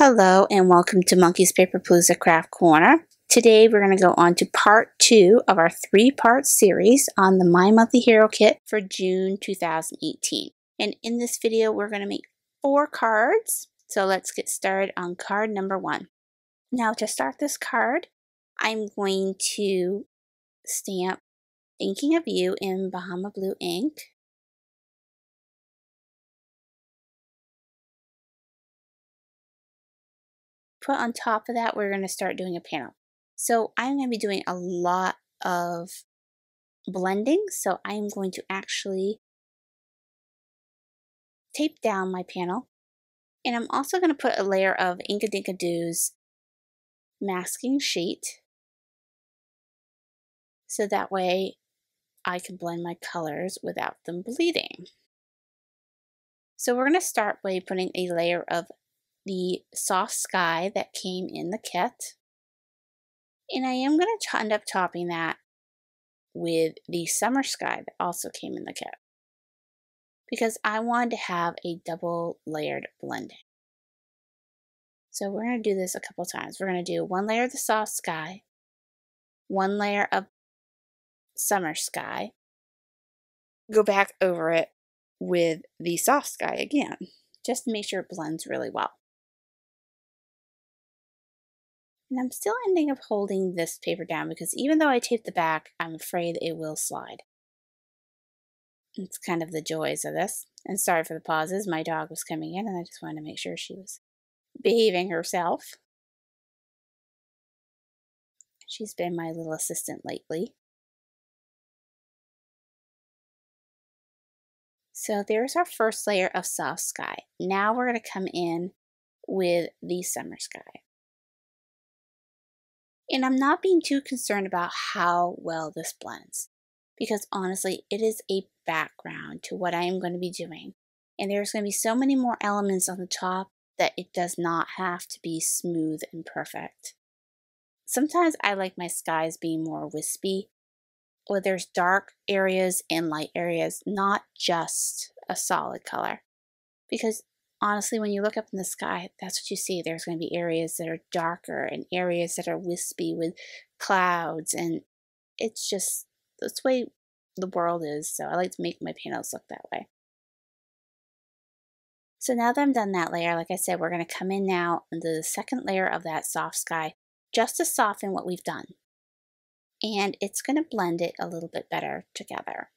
Hello and welcome to Monkey's Paperpalooza Craft Corner. Today we're going to go on to part 2 of our 3-part series on the My Monthly Hero Kit for June 2018. And in this video we're going to make 4 cards. So let's get started on card number 1. Now to start this card, I'm going to stamp Thinking of You in Bahama Blue ink. Put on top of that, we're going to start doing a panel. So I'm going to be doing a lot of blending, so I'm going to actually tape down my panel. And I'm also going to put a layer of Inkadinkado's masking sheet, so that way I can blend my colors without them bleeding. So we're going to start by putting a layer of the soft sky that came in the kit. And I am going to end up topping that with the summer sky that also came in the kit, because I wanted to have a double layered blending. So we're going to do this a couple times. We're going to do 1 layer of the soft sky, 1 layer of summer sky, go back over it with the soft sky again, just to make sure it blends really well. And I'm still ending up holding this paper down because even though I taped the back, I'm afraid it will slide. It's kind of the joys of this. And sorry for the pauses. My dog was coming in and I just wanted to make sure she was behaving herself. She's been my little assistant lately. So there's our first layer of soft sky. Now we're going to come in with the summer sky. And I'm not being too concerned about how well this blends, because honestly, it is a background to what I am going to be doing. And there's going to be so many more elements on the top that it does not have to be smooth and perfect. Sometimes I like my skies being more wispy, where there's dark areas and light areas, not just a solid color. Because honestly, when you look up in the sky, that's what you see. There's going to be areas that are darker and areas that are wispy with clouds, and it's just, that's the way the world is, so I like to make my panels look that way. So now that I'm done that layer, like I said, we're going to come in now into the second layer of that soft sky, just to soften what we've done. And it's going to blend it a little bit better together.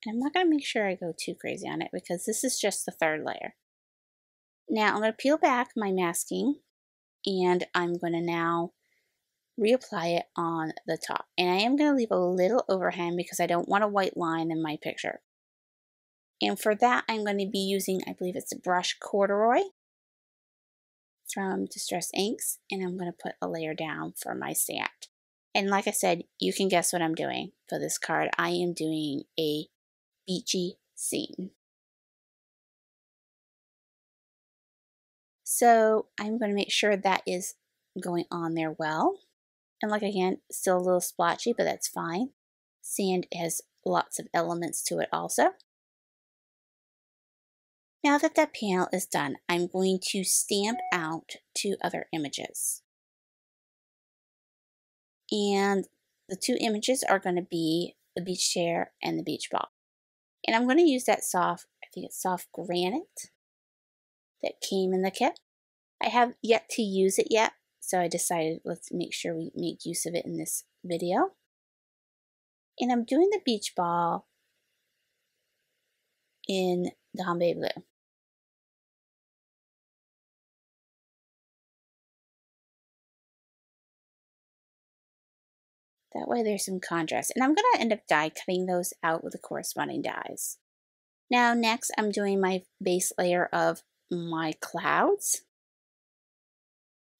I'm not going to make sure I go too crazy on it because this is just the third layer. Now I'm going to peel back my masking and I'm going to now reapply it on the top. And I am going to leave a little overhang because I don't want a white line in my picture. And for that I'm going to be using, I believe it's a brush corduroy from Distress Inks, and I'm going to put a layer down for my stamp. And like I said, you can guess what I'm doing for this card. I am doing a beachy scene. So I'm going to make sure that is going on there well. And like again, still a little splotchy, but that's fine. Sand has lots of elements to it also. Now that that panel is done, I'm going to stamp out 2 other images. And the 2 images are going to be the beach chair and the beach ball. And I'm going to use that soft, I think it's soft granite that came in the kit. I have yet to use it yet, so I decided let's make sure we make use of it in this video. And I'm doing the beach ball in the Homemade Blue. That way there's some contrast. And I'm going to end up die cutting those out with the corresponding dies. Now next I'm doing my base layer of my clouds.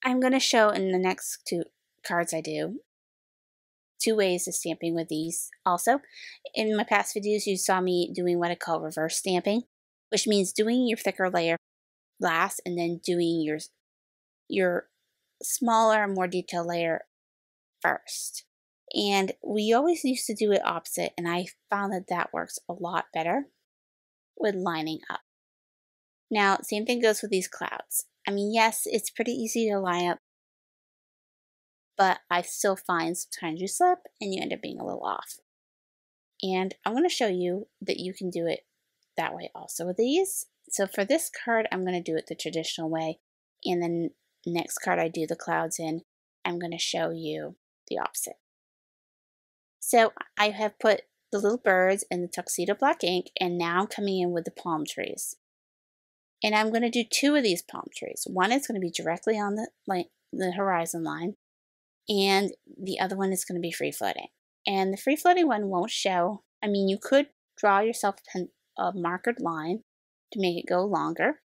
I'm going to show in the next 2 cards I do 2 ways of stamping with these. Also, in my past videos you saw me doing what I call reverse stamping, which means doing your thicker layer last and then doing your smaller, more detailed layer first. And we always used to do it opposite, and I found that that works a lot better with lining up. Now, same thing goes with these clouds. I mean, yes, it's pretty easy to line up, but I still find sometimes you slip and you end up being a little off. And I'm going to show you that you can do it that way also with these. So for this card, I'm going to do it the traditional way. And then next card I do the clouds in, I'm going to show you the opposite. So I have put the little birds in the tuxedo black ink, and now I'm coming in with the palm trees. And I'm going to do two of these palm trees. One is going to be directly on the horizon line, and the other one is going to be free floating. And the free floating one won't show. I mean, you could draw yourself a markered line to make it go longer,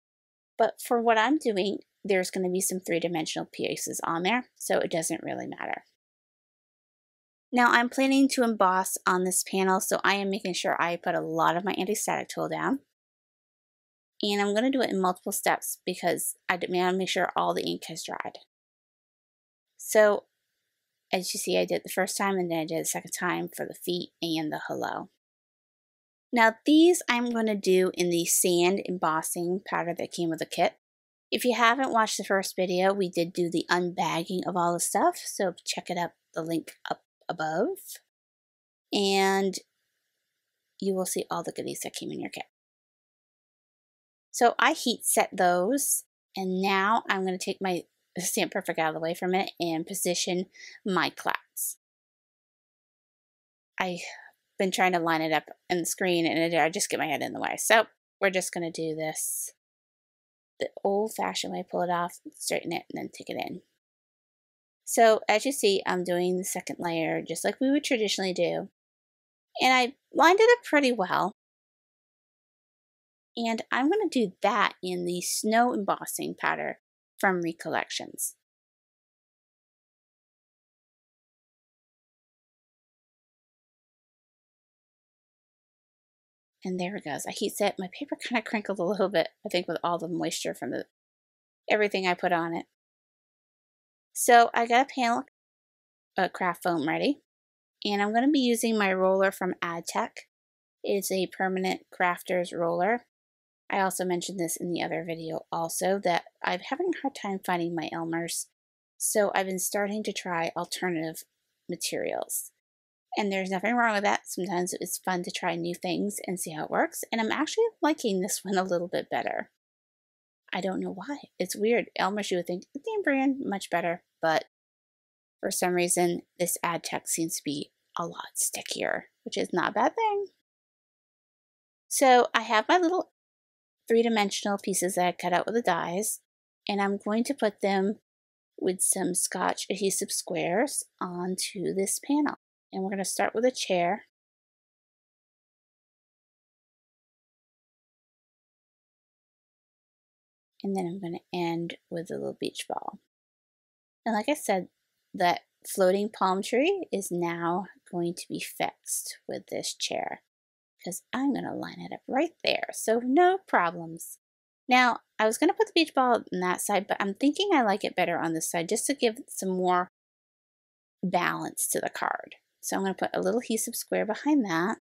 but for what I'm doing, there's going to be some three-dimensional pieces on there, so it doesn't really matter. Now I'm planning to emboss on this panel, so I am making sure I put a lot of my anti-static tool down. And I'm going to do it in multiple steps because I want to make sure all the ink has dried. So as you see, I did it the first time, and then I did it the second time for the feet and the hello. Now these I'm going to do in the sand embossing powder that came with the kit. If you haven't watched the first video, we did do the unbagging of all the stuff, so check it out, the link up above, and you will see all the goodies that came in your kit. So I heat set those, and now I'm going to take my Stamp Perfect out of the way for a minute and position my clouds. I've been trying to line it up in the screen, and I just get my head in the way. So we're just going to do this the old-fashioned way, pull it off, straighten it, and then take it in. So as you see, I'm doing the second layer just like we would traditionally do. And I lined it up pretty well. And I'm going to do that in the snow embossing powder from Recollections. And there it goes. I heat set. My paper kind of crinkled a little bit, I think, with all the moisture from everything I put on it. So I got a panel craft foam ready. And I'm going to be using my roller from Adtech. It's a permanent crafter's roller. I also mentioned this in the other video also, that I'm having a hard time finding my Elmers. So I've been starting to try alternative materials. And there's nothing wrong with that. Sometimes it's fun to try new things and see how it works. And I'm actually liking this one a little bit better. I don't know why. It's weird. Elmer's, you would think the name brand much better, but for some reason this Adtech seems to be a lot stickier, which is not a bad thing. So I have my little three-dimensional pieces that I cut out with the dies, and I'm going to put them with some Scotch adhesive squares onto this panel. And we're going to start with a chair. And then I'm going to end with a little beach ball. And like I said, that floating palm tree is now going to be fixed with this chair, because I'm going to line it up right there, so no problems. Now, I was going to put the beach ball on that side, but I'm thinking I like it better on this side just to give some more balance to the card. So I'm going to put a little adhesive square behind that.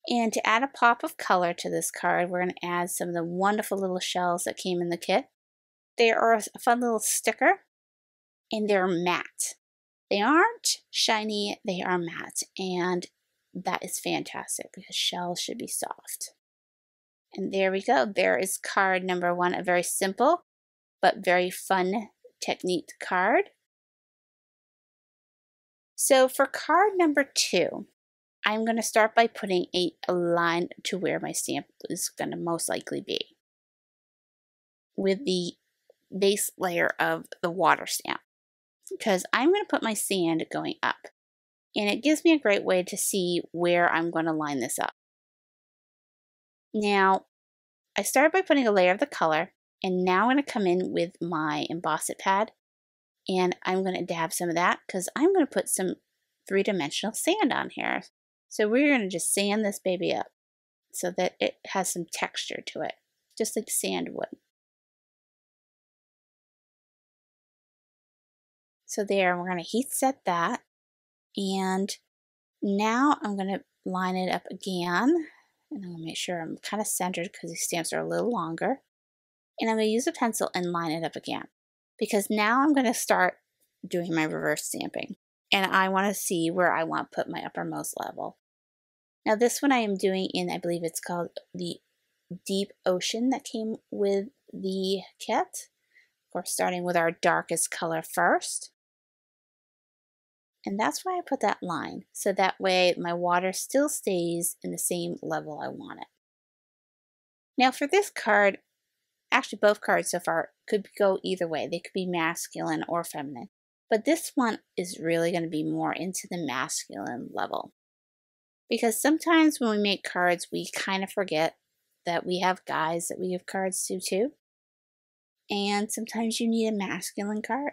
And to add a pop of color to this card, we're going to add some of the wonderful little shells that came in the kit. They are a fun little sticker, and they're matte. They aren't shiny, they are matte, and that is fantastic because shells should be soft. And there we go. There is card number one, a very simple but very fun technique card. So for card number two, I'm going to start by putting a line to where my stamp is going to most likely be with the base layer of the water stamp, because I'm going to put my sand going up, and it gives me a great way to see where I'm going to line this up. Now, I started by putting a layer of the color, and now I'm going to come in with my Emboss It pad, and I'm going to dab some of that because I'm going to put some three-dimensional sand on here. So we're going to just sand this baby up so that it has some texture to it, just like sand would. So there, we're going to heat set that, and now I'm going to line it up again, and I'm going to make sure I'm kind of centered because these stamps are a little longer. And I'm going to use a pencil and line it up again, because now I'm going to start doing my reverse stamping. And I want to see where I want to put my uppermost level. Now this one I am doing in, I believe it's called the Deep Ocean that came with the kit. We're starting with our darkest color first. And that's why I put that line, so that way my water still stays in the same level I want it. Now for this card, actually both cards so far could go either way. They could be masculine or feminine. But this one is really going to be more into the masculine level. Because sometimes when we make cards, we kind of forget that we have guys that we give cards to too. And sometimes you need a masculine card.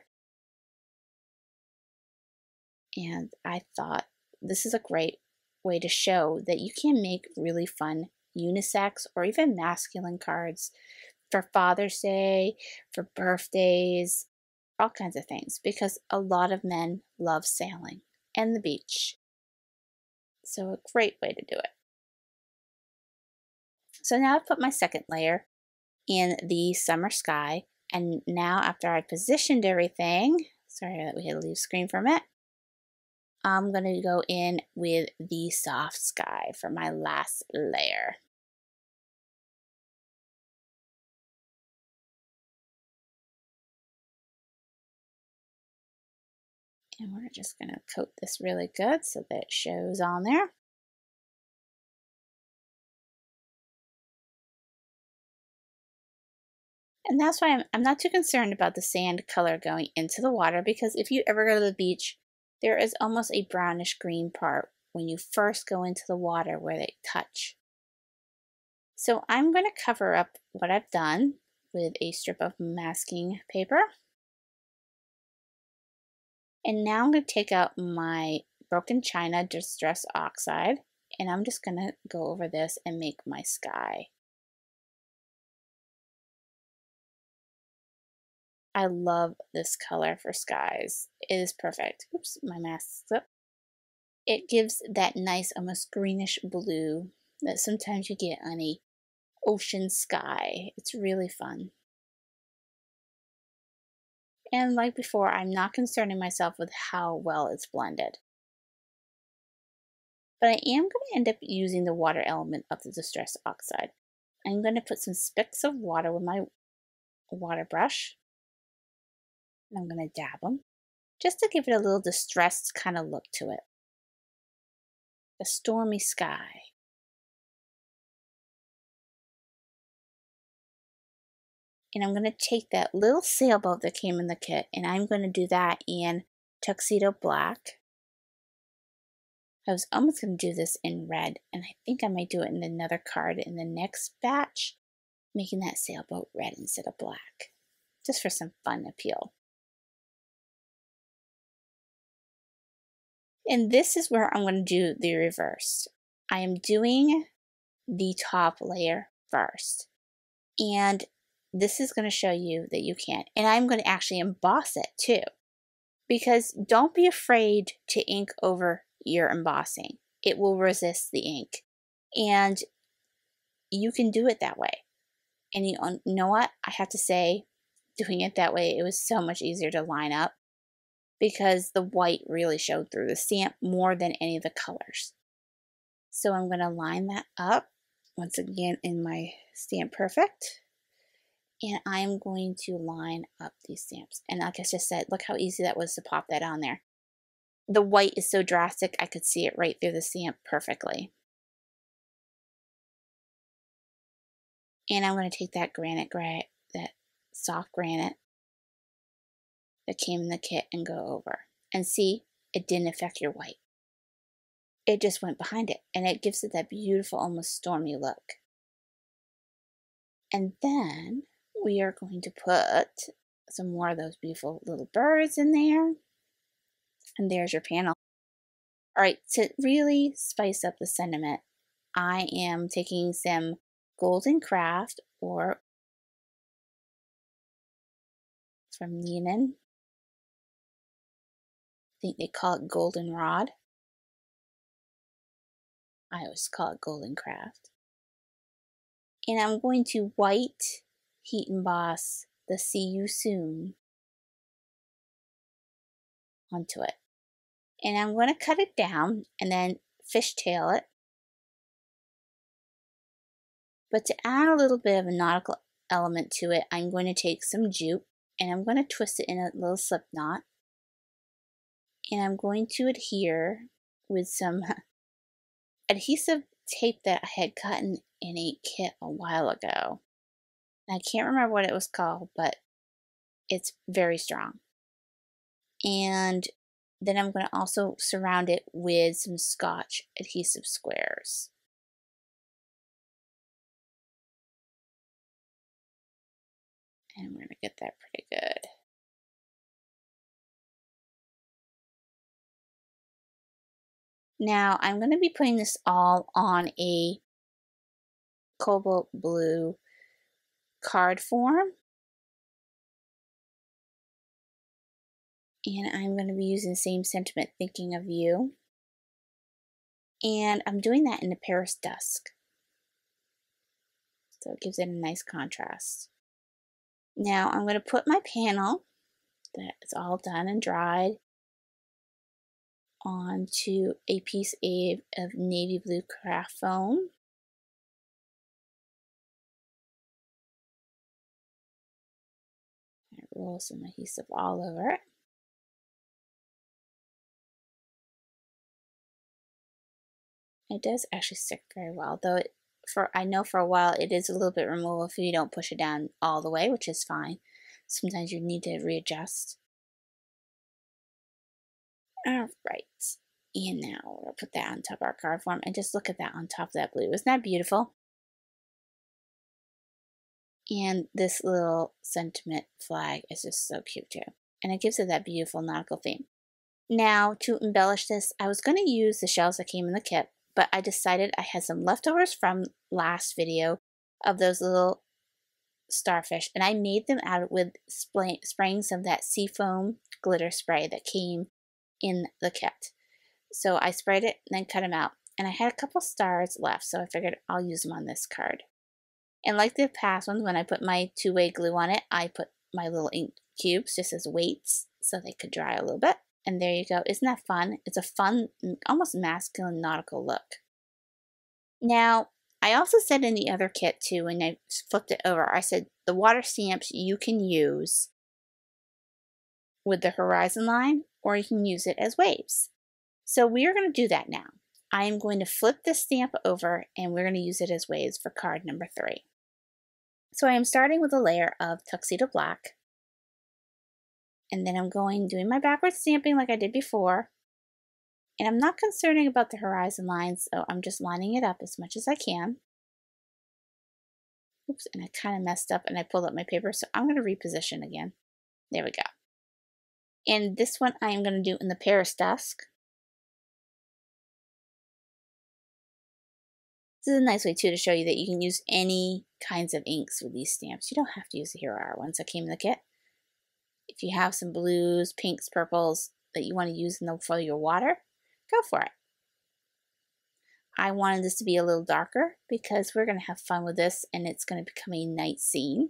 And I thought this is a great way to show that you can make really fun unisex or even masculine cards for Father's Day, for birthdays, all kinds of things, because a lot of men love sailing and the beach. So a great way to do it. So now I've put my second layer in the summer sky, and now after I positioned everything, sorry that we had to leave screen for a minute, I'm going to go in with the soft sky for my last layer. And we're just going to coat this really good so that it shows on there. And that's why I'm not too concerned about the sand color going into the water, because if you ever go to the beach, there is almost a brownish green part when you first go into the water where they touch. So I'm going to cover up what I've done with a strip of masking paper. And now I'm going to take out my broken china distress oxide, and I'm just going to go over this and make my sky. I love this color for skies. It is perfect. Oops, my mask slipped. It gives that nice, almost greenish blue that sometimes you get on a ocean sky. It's really fun. And like before, I'm not concerning myself with how well it's blended. But I am going to end up using the water element of the distress oxide. I'm going to put some specks of water with my water brush. And I'm going to dab them, just to give it a little distressed kind of look to it. A stormy sky. And I'm going to take that little sailboat that came in the kit, and I'm going to do that in tuxedo black. I was almost going to do this in red, and I think I might do it in another card in the next batch, making that sailboat red instead of black, just for some fun appeal. And this is where I'm going to do the reverse. I am doing the top layer first, and this is going to show you that you can. And I'm going to actually emboss it too, because don't be afraid to ink over your embossing. It will resist the ink, and you can do it that way. And you know what? I have to say, doing it that way, it was so much easier to line up, because the white really showed through the stamp more than any of the colors. So I'm going to line that up once again in my Stamp Perfect. And I'm going to line up these stamps. And like I just said, look how easy that was to pop that on there. The white is so drastic, I could see it right through the stamp perfectly. And I'm going to take that granite gray, that soft granite that came in the kit, and go over. And see, it didn't affect your white. It just went behind it, and it gives it that beautiful, almost stormy look. And then we are going to put some more of those beautiful little birds in there. And there's your panel. All right, to really spice up the sentiment, I am taking some Golden Craft, or from Neiman. I think they call it Golden Rod. I always call it Golden Craft. And I'm going to white heat emboss the "See You Soon" onto it. And I'm going to cut it down and then fishtail it. But to add a little bit of a nautical element to it, I'm going to take some jute and I'm going to twist it in a little slip knot. And I'm going to adhere with some adhesive tape that I had gotten in a kit a while ago. I can't remember what it was called, but it's very strong. And then I'm going to also surround it with some Scotch adhesive squares. And we're going to get that pretty good. Now I'm going to be putting this all on a cobalt blue card form. And I'm going to be using the same sentiment, thinking of you. And I'm doing that in the Paris dusk. So it gives it a nice contrast. Now I'm going to put my panel that's all done and dried onto a piece of navy blue craft foam. I roll some adhesive all over it. It does actually stick very well, though I know for a while it is a little bit removable if you don't push it down all the way, which is fine. Sometimes you need to readjust. Alright, and now we're going to put that on top of our card form, and just look at that on top of that blue. Isn't that beautiful? And this little sentiment flag is just so cute too. And it gives it that beautiful nautical theme. Now, to embellish this, I was going to use the shells that came in the kit, but I decided I had some leftovers from last video of those little starfish, and I made them out with spraying some of that seafoam glitter spray that came in the kit. So I sprayed it and then cut them out. And I had a couple stars left, so I figured I'll use them on this card. And like the past ones, when I put my two-way glue on it, I put my little ink cubes just as weights so they could dry a little bit. And there you go. Isn't that fun? It's a fun, almost masculine nautical look. Now, I also said in the other kit too, when I flipped it over, I said the water stamps you can use with the horizon line, or you can use it as waves. So we are going to do that now. I am going to flip this stamp over and we're going to use it as waves for card number 3. So I am starting with a layer of tuxedo black. And then I'm doing my backward stamping like I did before. And I'm not concerning about the horizon lines, so I'm just lining it up as much as I can. Oops, and I kind of messed up and I pulled up my paper, so I'm going to reposition again. There we go. And this one I am going to do in the Paris dusk. This is a nice way too to show you that you can use any kinds of inks with these stamps. You don't have to use the Hero R ones that came in the kit. If you have some blues, pinks, purples that you want to use for your water, go for it. I wanted this to be a little darker because we're going to have fun with this and it's going to become a night scene.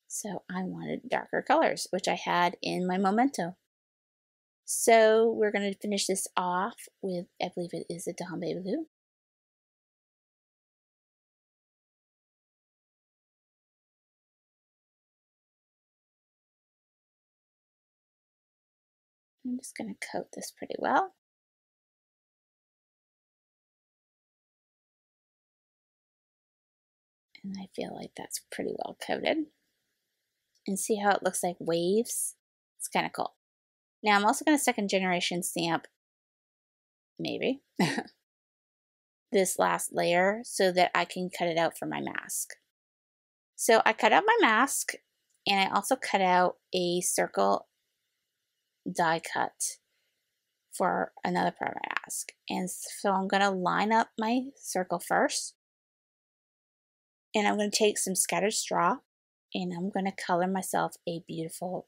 So I wanted darker colors, which I had in my Memento. So we're going to finish this off with, I believe it is a Dambe blue. I'm just going to coat this pretty well. And I feel like that's pretty well coated. And see how it looks like waves? It's kind of cool. Now I'm also going to second generation stamp, maybe, this last layer so that I can cut it out for my mask. So I cut out my mask and I also cut out a circle die cut for another part of my mask. And so I'm going to line up my circle first. And I'm going to take some scattered straw and I'm going to color myself a beautiful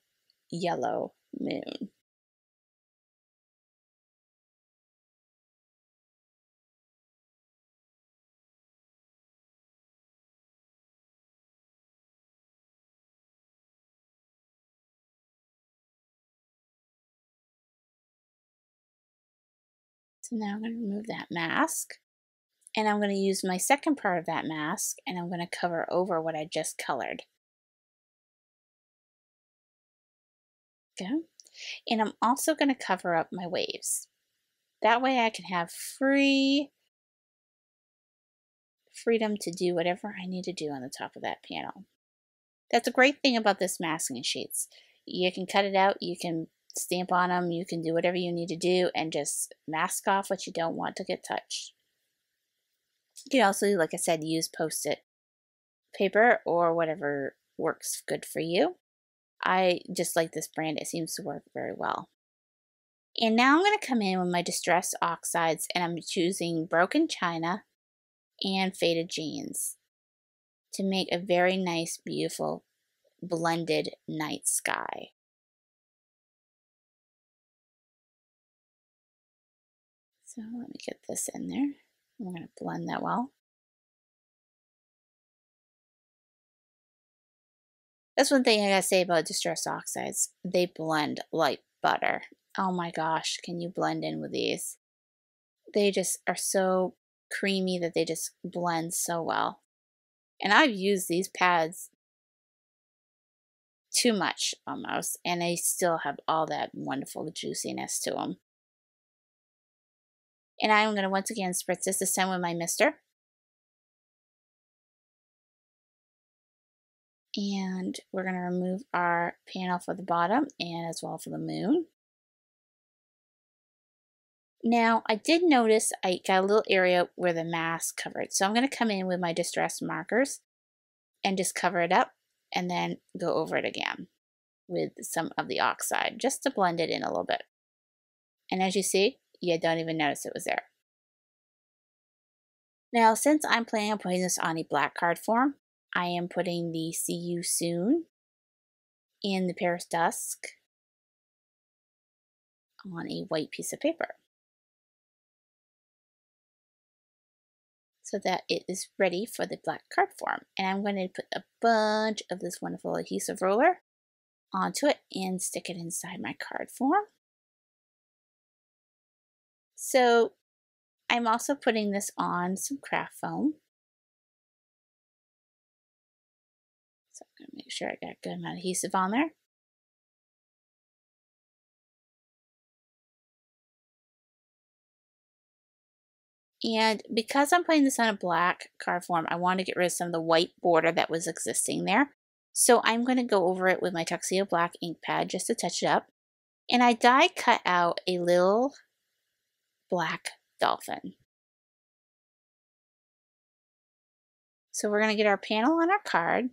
yellow moon. So now I'm going to remove that mask. And I'm going to use my second part of that mask, and I'm going to cover over what I just colored. Okay. And I'm also going to cover up my waves. That way I can have freedom to do whatever I need to do on the top of that panel. That's a great thing about this masking sheets. You can cut it out, you can stamp on them, you can do whatever you need to do and just mask off what you don't want to get touched. You can also, like I said, use Post-it paper or whatever works good for you. I just like this brand. It seems to work very well. And now I'm going to come in with my Distress Oxides, and I'm choosing Broken China and Faded Jeans to make a very nice, beautiful, blended night sky. So let me get this in there. I'm going to blend that well. That's one thing I gotta say about Distress Oxides. They blend like butter. Oh my gosh, can you blend in with these? They just are so creamy that they just blend so well. And I've used these pads too much almost, and they still have all that wonderful juiciness to them. And I'm going to once again spritz this time with my mister. And we're going to remove our panel for the bottom and as well for the moon. Now, I did notice I got a little area where the mask covered. So I'm going to come in with my distress markers and just cover it up and then go over it again with some of the Oxide just to blend it in a little bit. And as you see, you don't even notice it was there. Now, since I'm planning on putting this on a black card form, I am putting the See You Soon in the Paris Dusk on a white piece of paper so that it is ready for the black card form. And I'm going to put a bunch of this wonderful adhesive roller onto it and stick it inside my card form. So I'm also putting this on some craft foam. So I'm going to make sure I got a good amount of adhesive on there. And because I'm putting this on a black card form, I want to get rid of some of the white border that was existing there. So I'm going to go over it with my Tuxedo Black ink pad just to touch it up. And I die cut out a little black dolphin. So we're going to get our panel on our card.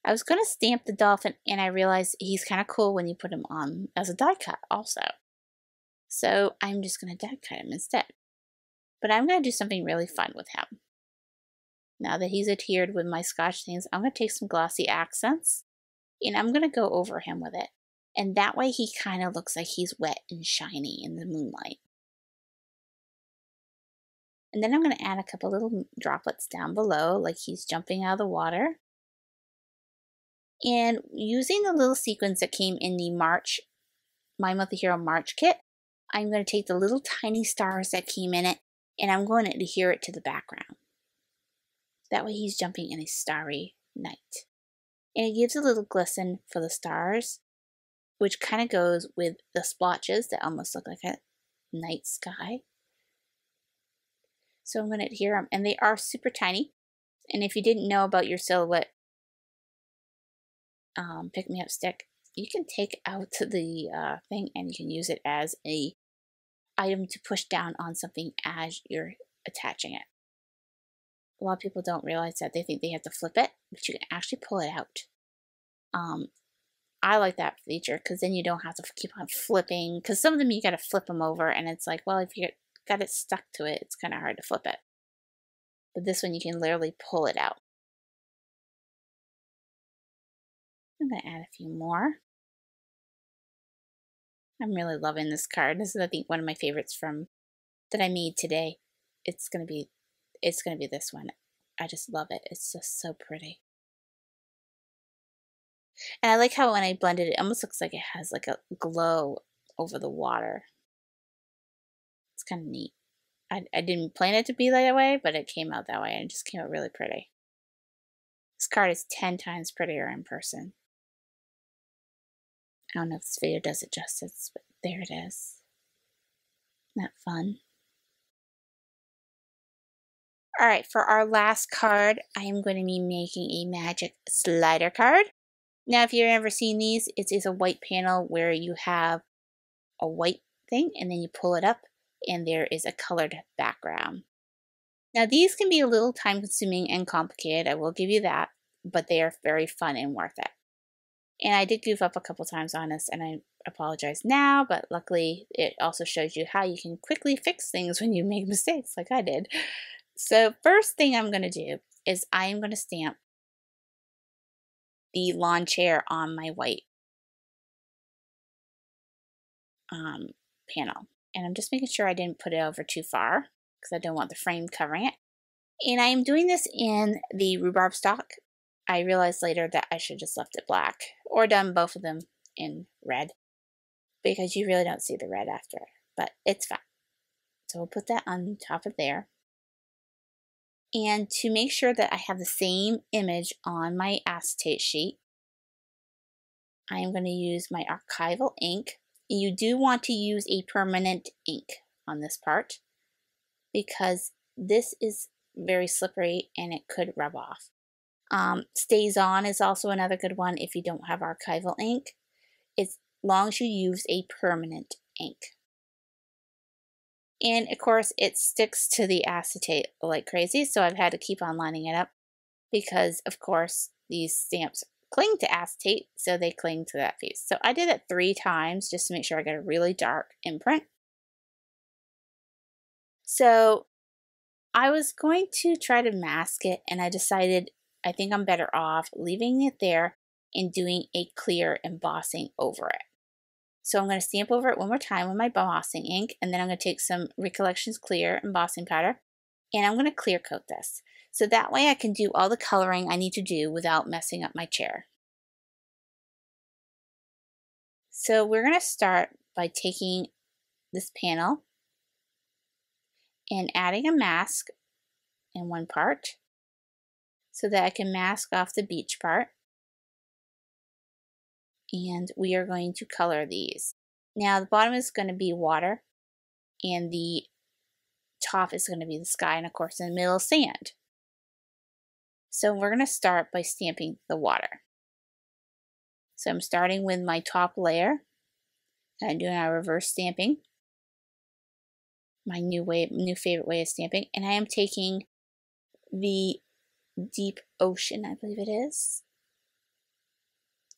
I was going to stamp the dolphin, and I realized he's kind of cool when you put him on as a die cut also. So I'm just going to die cut him instead. But I'm going to do something really fun with him. Now that he's adhered with my Scotch things, I'm going to take some glossy accents, and I'm going to go over him with it. And that way he kind of looks like he's wet and shiny in the moonlight. And then I'm going to add a couple little droplets down below, like he's jumping out of the water. And using the little sequins that came in the My Monthly Hero March kit, I'm going to take the little tiny stars that came in it, and I'm going to adhere it to the background. That way he's jumping in a starry night. And it gives a little glisten for the stars, which kind of goes with the splotches that almost look like a night sky. So I'm going to adhere them, and they are super tiny. And if you didn't know about your silhouette pick-me-up stick, you can take out the thing and you can use it as a item to push down on something as you're attaching it. A lot of people don't realize that. They think they have to flip it, but you can actually pull it out. I like that feature because then you don't have to keep on flipping, because some of them you got to flip them over, and it's like, well, if you got it stuck to it, it's kind of hard to flip it. But this one you can literally pull it out. I'm going to add a few more. I'm really loving this card. This is, I think, one of my favorites that I made today. It's gonna be this one. I just love it. It's just so pretty. And I like how when I blended it, it almost looks like it has like a glow over the water. It's kind of neat. I didn't plan it to be that way, but it came out that way, and it just came out really pretty. This card is 10 times prettier in person. I don't know if this video does it justice, but there it is. Isn't that fun? Alright, for our last card, I am going to be making a magic slider card. Now, if you've ever seen these, it is a white panel where you have a white thing, and then you pull it up, and there is a colored background. Now, these can be a little time consuming and complicated, I will give you that, but they are very fun and worth it. And I did goof up a couple times on this, and I apologize now, but luckily it also shows you how you can quickly fix things when you make mistakes like I did. So first thing I'm going to do is I am going to stamp the lawn chair on my white panel. And I'm just making sure I didn't put it over too far because I don't want the frame covering it. And I am doing this in the rhubarb stock. I realized later that I should just left it black or done both of them in red because you really don't see the red after, but it's fine. So we'll put that on top of there. And to make sure that I have the same image on my acetate sheet, I am going to use my Archival ink. You do want to use a permanent ink on this part because this is very slippery and it could rub off. Stays On is also another good one if you don't have Archival ink, as long as you use a permanent ink. And of course it sticks to the acetate like crazy, so I've had to keep on lining it up because of course these stamps cling to acetate, so they cling to that piece. So I did it 3 times just to make sure I got a really dark imprint. So I was going to try to mask it, and I decided I think I'm better off leaving it there and doing a clear embossing over it. So I'm going to stamp over it one more time with my embossing ink, and then I'm going to take some Recollections clear embossing powder, and I'm going to clear coat this. So that way I can do all the coloring I need to do without messing up my chair. So we're going to start by taking this panel and adding a mask in one part so that I can mask off the beach part. And we are going to color these. Now the bottom is going to be water and the top is going to be the sky, and of course in the middle sand. So we're going to start by stamping the water. So I'm starting with my top layer and I'm doing our reverse stamping, my new favorite way of stamping, and I am taking the deep ocean, I believe it is,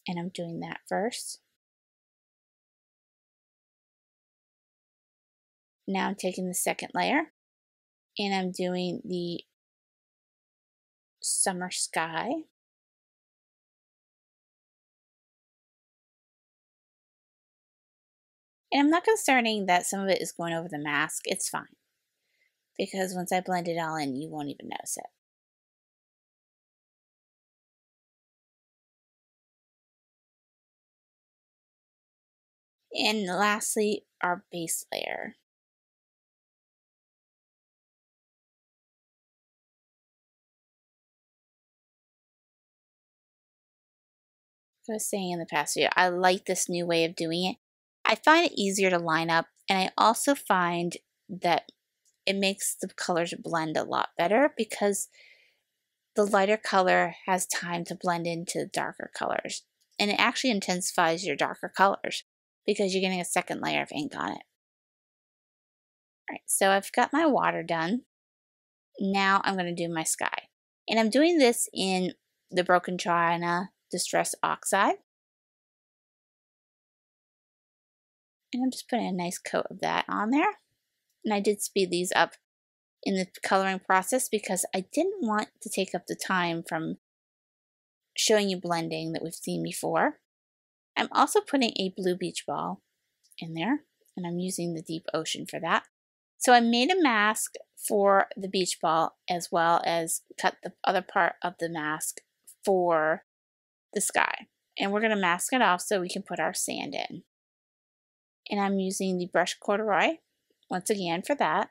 and I'm doing that first. Now I'm taking the second layer and I'm doing the summer sky. And I'm not concerning that some of it is going over the mask. It's fine, because once I blend it all in, you won't even notice it. And lastly, our base layer. I was saying in the past video, I like this new way of doing it. I find it easier to line up, and I also find that it makes the colors blend a lot better because the lighter color has time to blend into the darker colors, and it actually intensifies your darker colors because you're getting a second layer of ink on it. Alright, so I've got my water done. Now I'm going to do my sky, and I'm doing this in the Broken China Distress Oxide. And I'm just putting a nice coat of that on there. And I did speed these up in the coloring process because I didn't want to take up the time from showing you blending that we've seen before. I'm also putting a blue beach ball in there, and I'm using the deep ocean for that. So I made a mask for the beach ball as well as cut the other part of the mask for the sky. And we're going to mask it off so we can put our sand in. And I'm using the brush corduroy once again for that.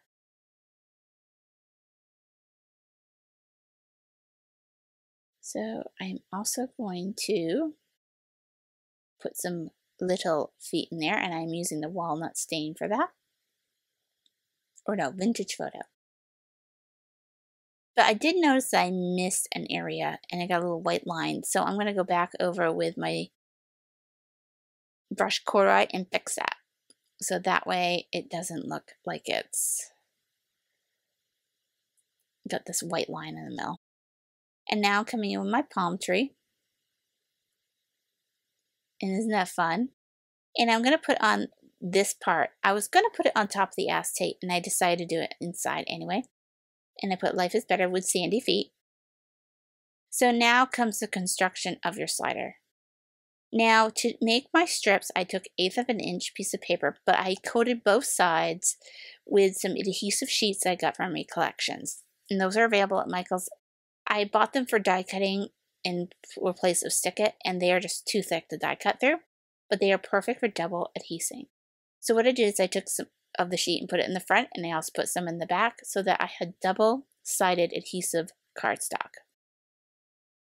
So I'm also going to put some little feet in there, and I'm using the walnut stain for that. Or no, vintage photo. But I did notice that I missed an area and I got a little white line. So I'm going to go back over with my brush corduroy and fix that. So that way it doesn't look like it's got this white line in the middle. And now coming in with my palm tree. And isn't that fun? And I'm going to put on this part. I was going to put it on top of the acetate, and I decided to do it inside anyway. And I put Life is Better with Sandy Feet. So now comes the construction of your slider. Now to make my strips, I took 1/8 of an inch piece of paper, but I coated both sides with some adhesive sheets I got from Recollections. And those are available at Michael's. I bought them for die cutting in place of stick it, and they are just too thick to die cut through, but they are perfect for double adhesing. So what I did is I took some of the sheet and put it in the front, and I also put some in the back so that I had double-sided adhesive cardstock.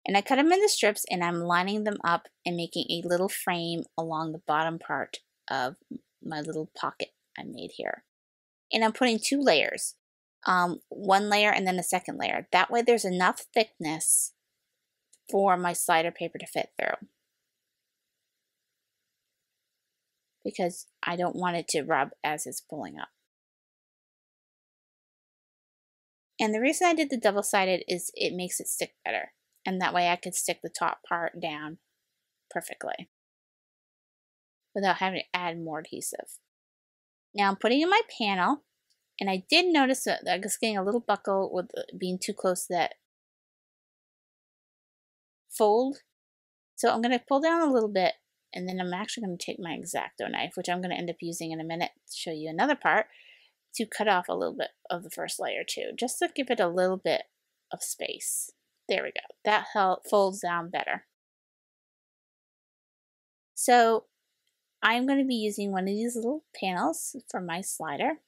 And I cut them into strips, and I'm lining them up and making a little frame along the bottom part of my little pocket I made here. And I'm putting 2 layers, one layer and then a second layer. That way there's enough thickness for my slider paper to fit through, because I don't want it to rub as it's pulling up. And the reason I did the double-sided is it makes it stick better, and that way I could stick the top part down perfectly without having to add more adhesive. Now I'm putting in my panel, and I did notice that I was getting a little buckle with being too close to that fold. So I'm going to pull down a little bit, and then I'm actually going to take my X-Acto knife, which I'm going to end up using in a minute to show you another part, to cut off a little bit of the first layer too, just to give it a little bit of space. There we go. That folds down better. So I'm going to be using one of these little panels for my slider.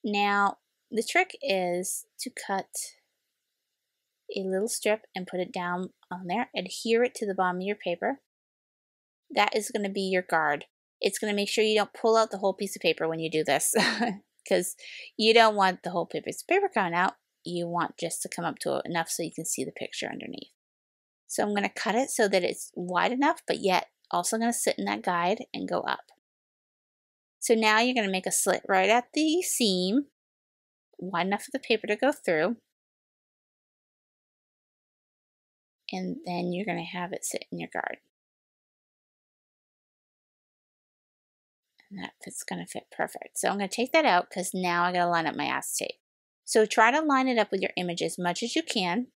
Now the trick is to cut a little strip and put it down on there, adhere it to the bottom of your paper. That is going to be your guard. It's going to make sure you don't pull out the whole piece of paper when you do this, because you don't want the whole piece of paper coming out. You want just to come up to enough so you can see the picture underneath. So I'm going to cut it so that it's wide enough, but yet also going to sit in that guide and go up. So now you're going to make a slit right at the seam, wide enough for the paper to go through. And then you're going to have it sit in your guard. And that's going to fit perfect. So I'm going to take that out because now I got to line up my acetate. So try to line it up with your image as much as you can.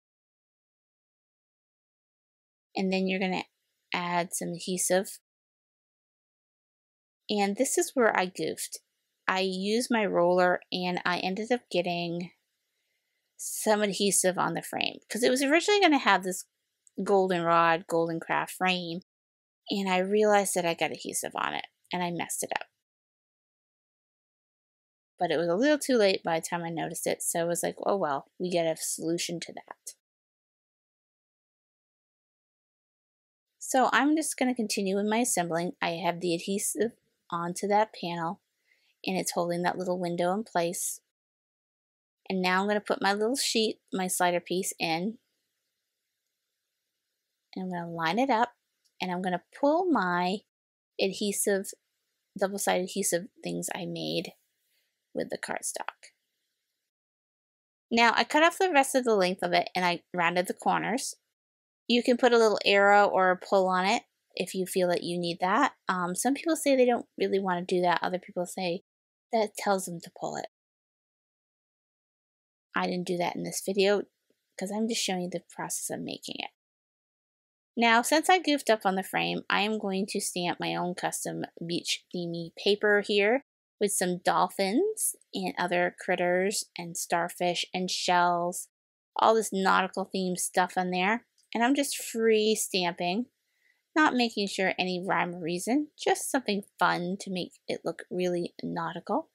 And then you're going to add some adhesive. And this is where I goofed. I used my roller and I ended up getting some adhesive on the frame because it was originally going to have this goldenrod, golden craft frame, and I realized that I got adhesive on it and I messed it up. But it was a little too late by the time I noticed it, so I was like, oh well, we get a solution to that. So I'm just going to continue with my assembling. I have the adhesive onto that panel and it's holding that little window in place. And now I'm going to put my little sheet, my slider piece in. And I'm going to line it up and I'm going to pull my adhesive, double-sided adhesive things I made with the cardstock. Now I cut off the rest of the length of it and I rounded the corners. You can put a little arrow or a pull on it if you feel that you need that. Some people say they don't really want to do that. Other people say that tells them to pull it. I didn't do that in this video because I'm just showing you the process of making it. Now, since I goofed up on the frame, I am going to stamp my own custom beach themey paper here with some dolphins and other critters and starfish and shells, all this nautical themed stuff on there. And I'm just free stamping Not making sure any rhyme or reason, just something fun to make it look really nautical.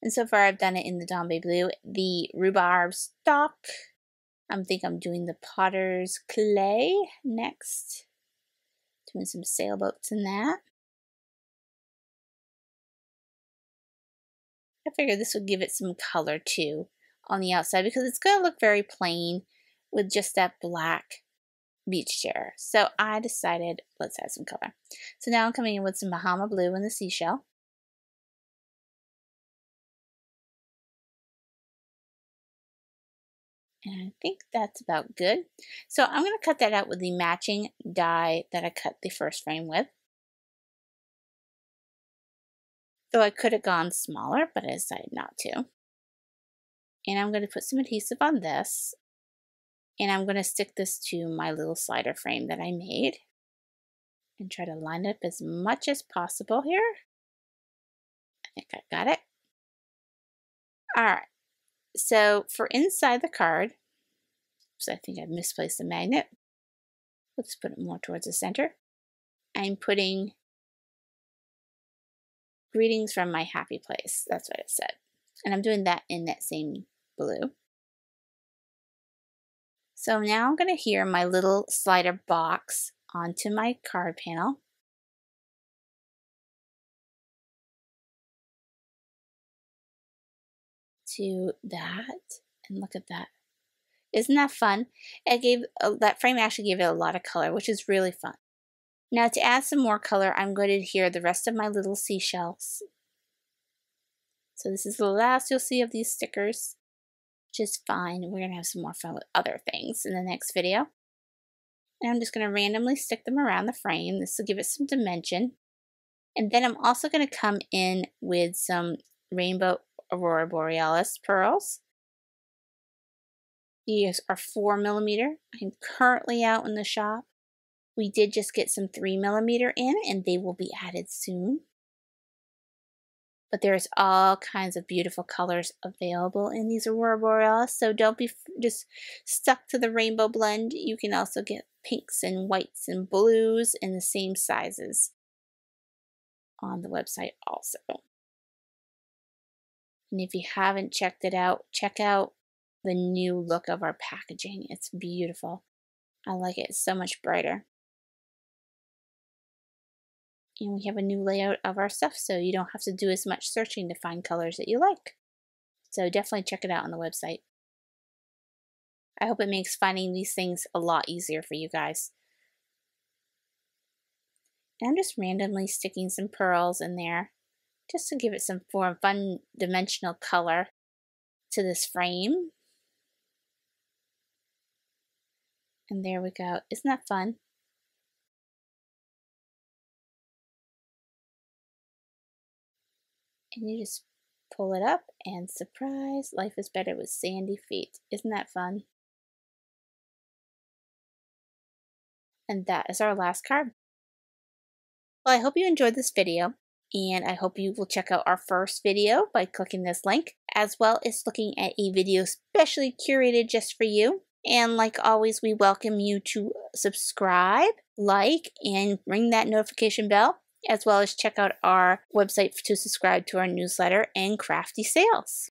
And so far I've done it in the Dombe Blue, the Rhubarb Stock. I think I'm doing the Potter's Clay next. Doing some sailboats in that. I figured this would give it some color too on the outside because it's going to look very plain with just that black beach chair. So I decided let's add some color. So now I'm coming in with some Bahama Blue and the seashell. And I think that's about good. So I'm going to cut that out with the matching die that I cut the first frame with. Though I could have gone smaller, but I decided not to. And I'm going to put some adhesive on this. And I'm going to stick this to my little slider frame that I made. And try to line it up as much as possible here. I think I got it. Alright. So for inside the card, so I think I've misplaced the magnet. Let's put it more towards the center. I'm putting greetings from my happy place. That's what it said. And I'm doing that in that same blue. So now I'm going to adhere my little slider box onto my card panel. To that. And look at that. Isn't that fun? It gave that frame actually gave it a lot of color, which is really fun. Now to add some more color, I'm going to adhere the rest of my little seashells. So this is the last you'll see of these stickers, which is fine. We're going to have some more fun with other things in the next video. And I'm just going to randomly stick them around the frame. This will give it some dimension. And then I'm also going to come in with some Rainbow Aurora Borealis pearls. These are 4mm. I'm currently out in the shop. We did just get some 3mm in, and they will be added soon. But there's all kinds of beautiful colors available in these Aurora Borealis, so don't be just stuck to the rainbow blend. You can also get pinks and whites and blues in the same sizes on the website also. And if you haven't checked it out, check out the new look of our packaging. It's beautiful. I like it. It's so much brighter. And we have a new layout of our stuff, so you don't have to do as much searching to find colors that you like. So definitely check it out on the website. I hope it makes finding these things a lot easier for you guys. And I'm just randomly sticking some pearls in there just to give it some fun dimensional color to this frame. And there we go. Isn't that fun? And you just pull it up and surprise, life is better with sandy feet. Isn't that fun? And that is our last card. Well, I hope you enjoyed this video, and I hope you will check out our first video by clicking this link, as well as looking at a video specially curated just for you. And like always, we welcome you to subscribe, like, and ring that notification bell, as well as check out our website to subscribe to our newsletter and crafty sales.